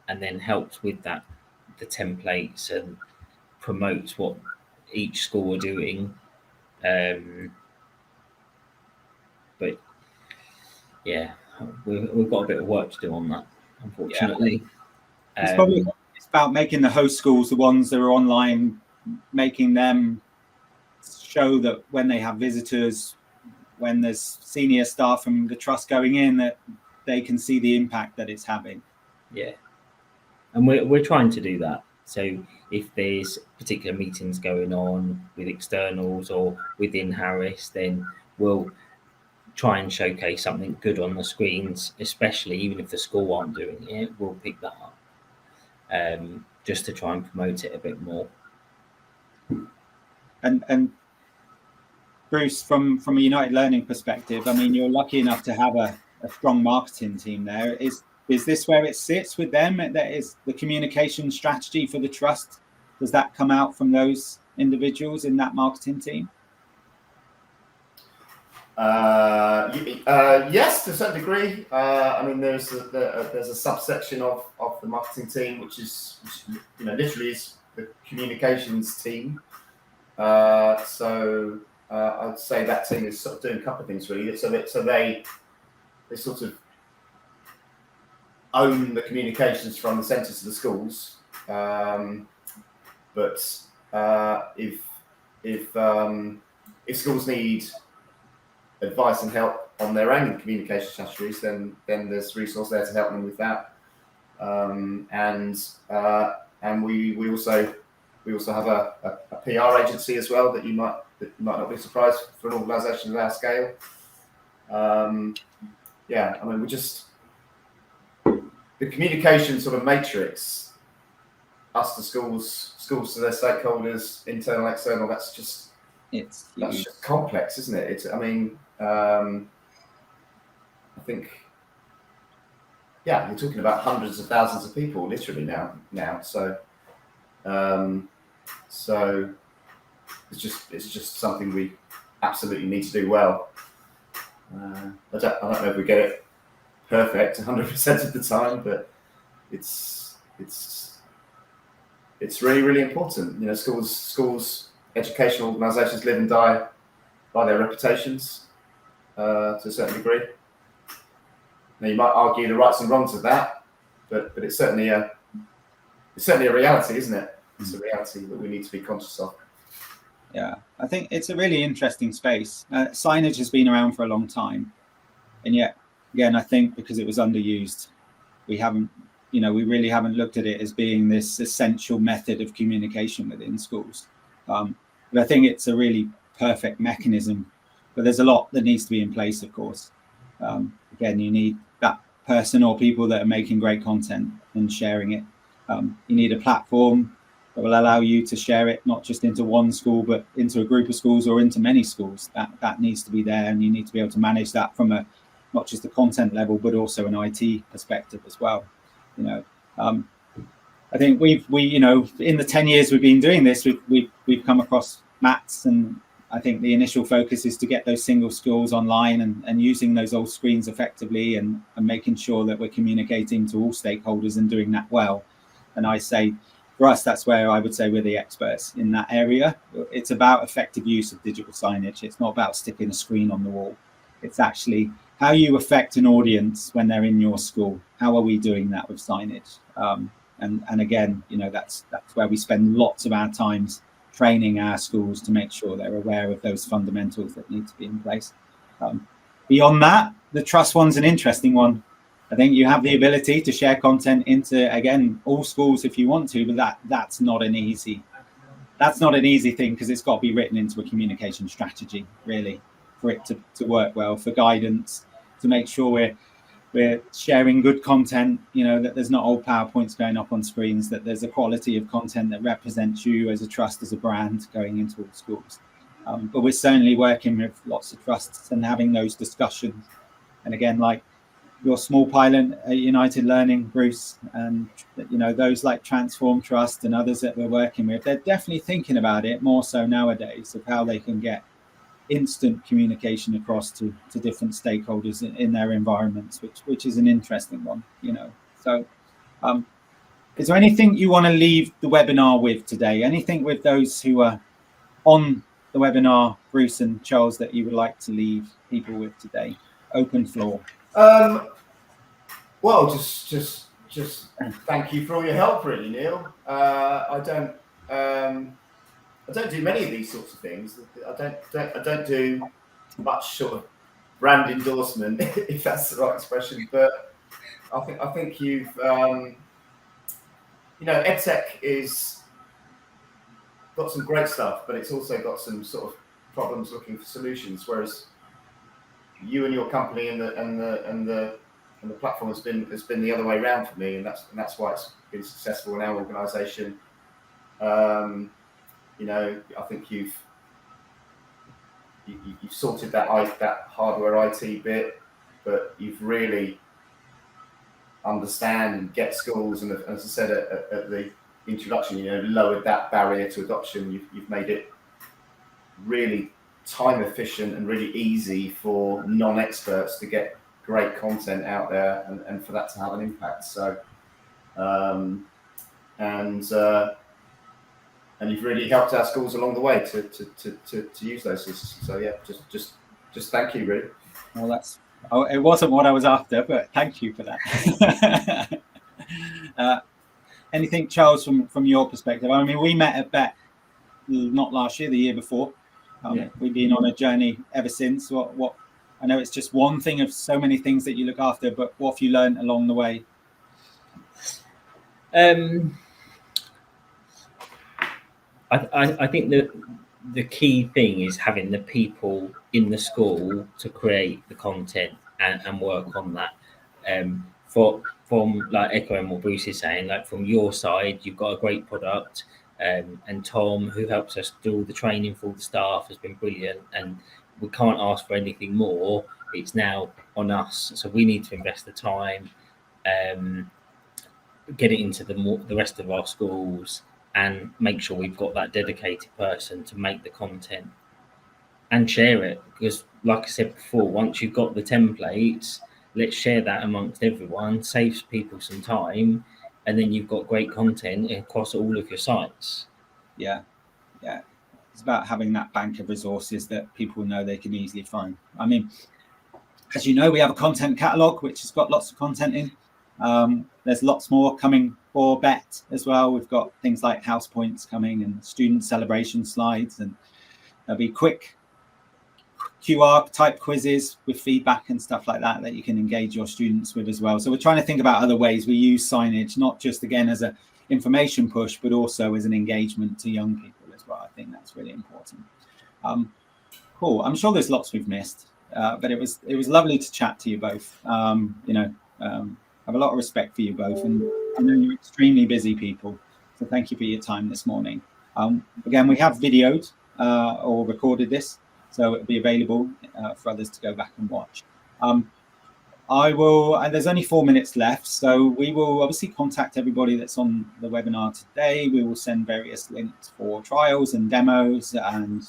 and then helps with that, the templates, and promotes what each school are doing. But yeah, we've got a bit of work to do on that, unfortunately. Yeah. It's about making the host schools, the ones that are online, making them show that when they have visitors, when there's senior staff from the trust going in, that they can see the impact that it's having. Yeah, and we're trying to do that. So if there's particular meetings going on with externals or within Harris, then we'll try and showcase something good on the screens, especially even if the school aren't doing it, we'll pick that up, just to try and promote it a bit more. And Bruce, from a United Learning perspective, I mean, you're lucky enough to have a strong marketing team there. Is this where it sits with them? That is the communication strategy for the trust. Does that come out from those individuals in that marketing team? Yes, to a certain degree. I mean, there's a subsection of the marketing team which literally is the communications team. So I'd say that team is sort of doing a couple of things really. So they sort of own the communications from the centres to the schools. But if schools need advice and help on their own communication strategies, then there's resource there to help them with that. And we also have a PR agency as well that you might not be surprised for an organisation of our scale. Yeah, I mean, the communication sort of matrix, us to schools to their stakeholders, internal, external. That's just complex, isn't it? I mean, I think, yeah, you're talking about hundreds of thousands of people literally now. So it's just something we absolutely need to do well. I don't know if we get it perfect 100% of the time, but it's really, really important. You know, schools, educational organisations live and die by their reputations to a certain degree. Now, you might argue the rights and wrongs of that, but it's certainly a reality, isn't it? It's a reality that we need to be conscious of. Yeah, I think it's a really interesting space. Signage has been around for a long time, and yet, again, I think because it was underused, we really haven't looked at it as being this essential method of communication within schools. But I think it's a really perfect mechanism. But there's a lot that needs to be in place, of course. Again, you need that person or people that are making great content and sharing it. You need a platform that will allow you to share it, not just into one school, but into a group of schools or into many schools. That needs to be there, and you need to be able to manage that from not just the content level, but also an IT perspective as well. You know, I think we in the 10 years we've been doing this, we've come across mats, and I think the initial focus is to get those single schools online and using those old screens effectively and making sure that we're communicating to all stakeholders and doing that well. And I say, for us, that's where I would say we're the experts in that area. It's about effective use of digital signage. It's not about sticking a screen on the wall. It's actually how you affect an audience when they're in your school. How are we doing that with signage? And again, you know, that's where we spend lots of our times training our schools to make sure they're aware of those fundamentals that need to be in place. Beyond that, the trust one's an interesting one. I think you have the ability to share content into, again, all schools if you want to, but that's not an easy thing, because it's got to be written into a communication strategy, really, for it to work well, for guidance, to make sure we're sharing good content, you know, that there's not old PowerPoints going up on screens, that there's a quality of content that represents you as a trust, as a brand going into all schools. But we're certainly working with lots of trusts and having those discussions. And again, like your small pilot at United Learning, Bruce, and you know, those like Transform Trust and others that we're working with, they're definitely thinking about it more so nowadays, of how they can get instant communication across to different stakeholders in their environments, which is an interesting one, you know. So is there anything you want to leave the webinar with today? Anything with those who are on the webinar, Bruce and Charles, that you would like to leave people with today? Open floor. Well, just thank you for all your help, really, Neil. I don't do many of these sorts of things. I don't do much sort of brand endorsement, if that's the right expression. But I think you've you know, EdTech is got some great stuff, but it's also got some sort of problems looking for solutions. Whereas you and your company and the platform has been the other way around for me, and that's why it's been successful in our organisation. You know, I think you've sorted that hardware IT bit, but you've really understand and get schools, and as I said at the introduction, you know, lowered that barrier to adoption. You've made it really time efficient and really easy for non-experts to get great content out there and for that to have an impact. So and you've really helped our schools along the way to use those systems. So yeah, just thank you, really. Well, it wasn't what I was after, but thank you for that. Anything, Charles, from your perspective? I mean, we met at BET not last year, the year before. We've been on a journey ever since. What I know it's just one thing of so many things that you look after, but what have you learned along the way? I think that the key thing is having the people in the school to create the content and work on that. From like echoing what Bruce is saying, like from your side, you've got a great product, and Tom, who helps us do all the training for all the staff, has been brilliant. And we can't ask for anything more. It's now on us, so we need to invest the time, get it into the rest of our schools, and make sure we've got that dedicated person to make the content and share it. Because, like I said before, once you've got the templates, let's share that amongst everyone. Saves people some time, and then you've got great content across all of your sites. Yeah. It's about having that bank of resources that people know they can easily find. I mean, as you know, we have a content catalog which has got lots of content in. There's lots more coming for BET as well. We've got things like house points coming and student celebration slides, and there'll be quick QR type quizzes with feedback and stuff like that you can engage your students with as well. So we're trying to think about other ways we use signage, not just again as an information push, but also as an engagement to young people as well. I think that's really important. Cool. I'm sure there's lots we've missed, but it was lovely to chat to you both. I have a lot of respect for you both, and I know you're extremely busy people, so thank you for your time this morning. Again, we have videoed or recorded this, so it'll be available for others to go back and watch. I will, and there's only 4 minutes left, so we will obviously contact everybody that's on the webinar today. We will send various links for trials and demos, and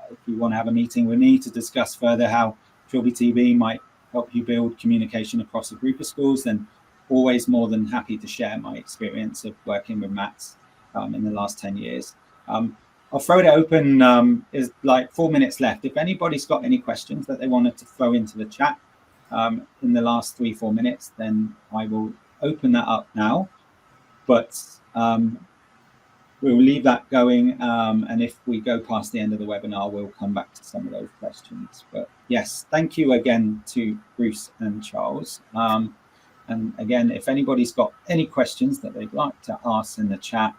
if you want to have a meeting with me to discuss further how TrilbyTV might help you build communication across a group of schools, then always more than happy to share my experience of working with Mats in the last 10 years. I'll throw it open. Is like 4 minutes left. If anybody's got any questions that they wanted to throw into the chat in the last 3-4 minutes, then I will open that up now. But we'll leave that going. And if we go past the end of the webinar, we'll come back to some of those questions. But yes, thank you again to Bruce and Charles. And again, if anybody's got any questions that they'd like to ask in the chat,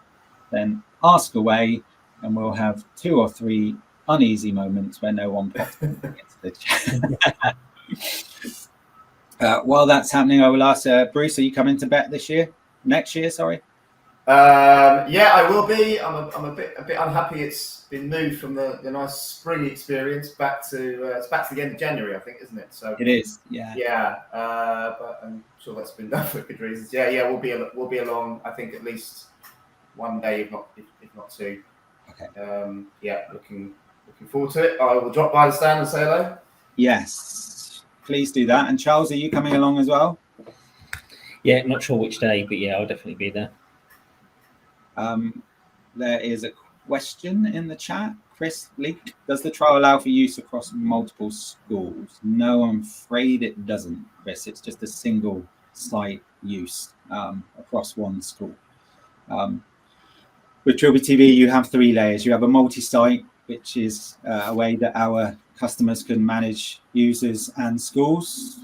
then ask away. And we'll have 2 or 3 uneasy moments where no one pops into the chat. While that's happening, I will ask Bruce, are you coming to BET this year? Next year, sorry? Yeah, I will be. I'm a bit unhappy. It's been moved from the nice spring experience back to it's back to the end of January, I think, isn't it? So it is. Yeah. Yeah, but I'm sure that's been done for good reasons. Yeah, we'll be along. I think at least one day, if not 2. Okay. Yeah, looking forward to it. I will drop by the stand and say hello. Yes, please do that. And Charles, are you coming along as well? Yeah, not sure which day, but yeah, I'll definitely be there. There is a question in the chat. Chris Leak, does the trial allow for use across multiple schools? No, I'm afraid it doesn't, Chris. It's just a single site use across one school. With TrilbyTV, you have 3 layers. You have a multi-site, which is a way that our customers can manage users and schools,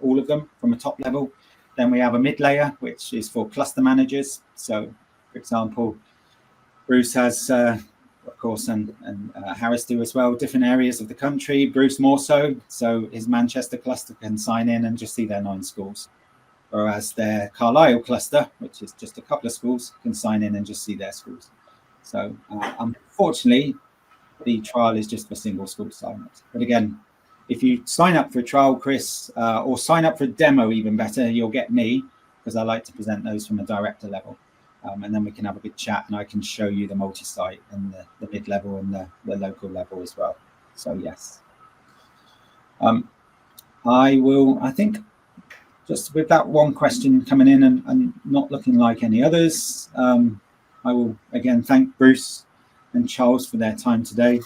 all of them from a top level. Then we have a mid-layer, which is for cluster managers. So, for example, Bruce has, of course, and Harris do as well, different areas of the country. Bruce more so. So his Manchester cluster can sign in and just see their 9 schools. Whereas their Carlisle cluster, which is just a couple of schools, can sign in and just see their schools. So unfortunately, the trial is just for single school sign-ups. But again, if you sign up for a trial, Chris, or sign up for a demo, even better, you'll get me, because I like to present those from a director level. And then we can have a good chat, and I can show you the multi-site and the mid-level and the local level as well. So yes. I think, just with that one question coming in and not looking like any others, I will again thank Bruce and Charles for their time today.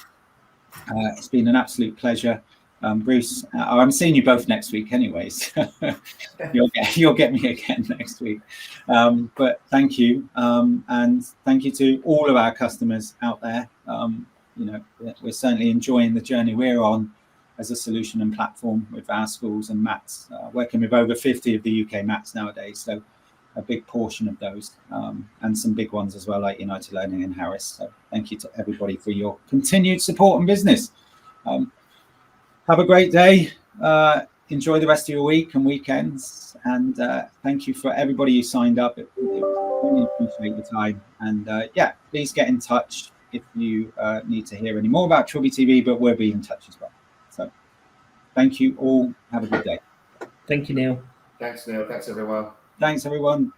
It's been an absolute pleasure. Bruce, I'm seeing you both next week anyways. You'll get me again next week. But thank you. And thank you to all of our customers out there. We're certainly enjoying the journey we're on as a solution and platform with our schools and Mats, working with over 50 of the UK Mats nowadays. So a big portion of those, and some big ones as well, like United Learning and Harris. So thank you to everybody for your continued support and business. Have a great day. Enjoy the rest of your week and weekends. And thank you for everybody who signed up. Really appreciate your time. And please get in touch if you need to hear any more about TrilbyTV, but we'll be in touch as well. Thank you all. Have a good day. Thank you, Neil. Thanks, Neil. Thanks, everyone. Thanks, everyone.